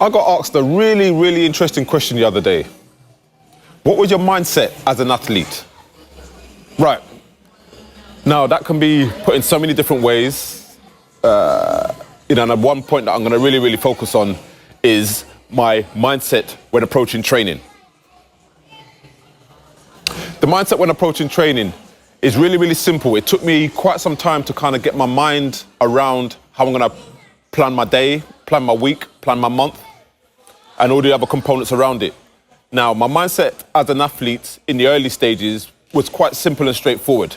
I got asked a really, really interesting question the other day. What was your mindset as an athlete? Right. Now, that can be put in so many different ways. And one point that I'm going to really, really focus on is my mindset when approaching training. The mindset when approaching training is really, really simple. It took me quite some time to kind of get my mind around how I'm going to plan my day, plan my week, plan my month, and all the other components around it. Now, my mindset as an athlete in the early stages was quite simple and straightforward.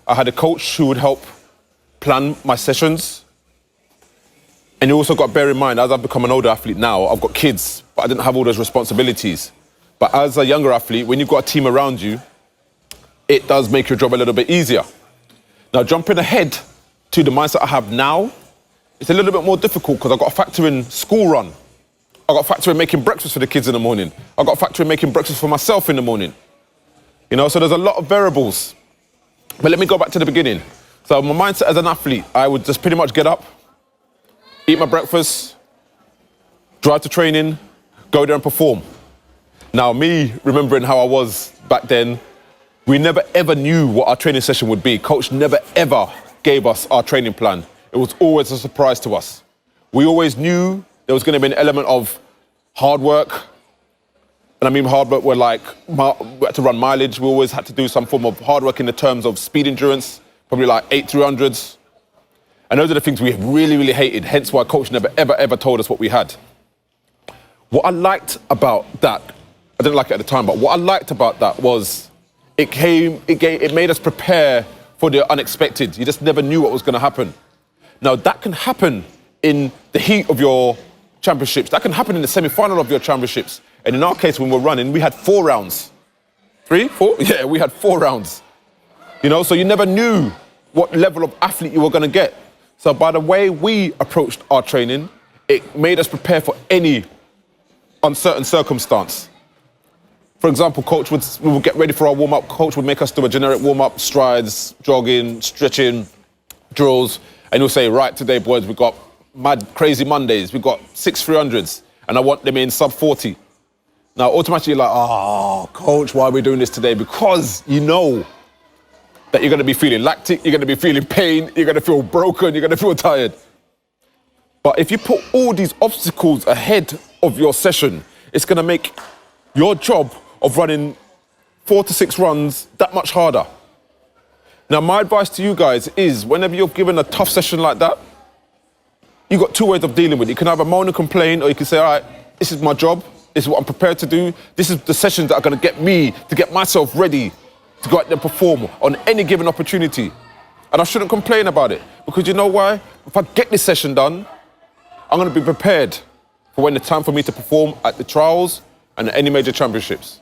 I had a coach who would help plan my sessions. And you also got to bear in mind, as I've become an older athlete now, I've got kids, but I didn't have all those responsibilities. But as a younger athlete, when you've got a team around you, it does make your job a little bit easier. Now, jumping ahead to the mindset I have now, it's a little bit more difficult because I've got to factor in school run. I've got to factor in making breakfast for the kids in the morning. I've got to factor in making breakfast for myself in the morning. You know, so there's a lot of variables. But let me go back to the beginning. So my mindset as an athlete, I would just pretty much get up, eat my breakfast, drive to training, go there and perform. Now, me remembering how I was back then, we never ever knew what our training session would be. Coach never ever gave us our training plan. It was always a surprise to us. We always knew there was going to be an element of hard work. And I mean hard work, we had to run mileage. We always had to do some form of hard work in the terms of speed endurance, probably like 8 300s. And those are the things we really, really hated, hence why coach never, ever, ever told us what we had. What I liked about that, I didn't like it at the time, but what I liked about that was it made us prepare for the unexpected. You just never knew what was going to happen. Now, that can happen in the heat of your championships. That can happen in the semi-final of your championships. And in our case, when we're running, we had 4 rounds. 3, 4? Yeah, we had 4 rounds. You know, so you never knew what level of athlete you were going to get. So by the way we approached our training, it made us prepare for any uncertain circumstance. For example, we would get ready for our warm-up. Coach would make us do a generic warm-up, strides, jogging, stretching, drills. And he'll say, right, today, boys, we've got mad, crazy Mondays. We've got 6 300s, and I want them in sub 40. Now, automatically, you're like, oh, coach, why are we doing this today? Because you know that you're going to be feeling lactic, you're going to be feeling pain, you're going to feel broken, you're going to feel tired. But if you put all these obstacles ahead of your session, it's going to make your job of running 4 to 6 runs that much harder. Now, my advice to you guys is whenever you're given a tough session like that, you've got 2 ways of dealing with it. You can either moan and complain, or you can say, all right, this is my job, this is what I'm prepared to do, this is the sessions that are going to get me to get myself ready to go out there and perform on any given opportunity. And I shouldn't complain about it, because you know why? If I get this session done, I'm going to be prepared for when it's time for me to perform at the trials and at any major championships.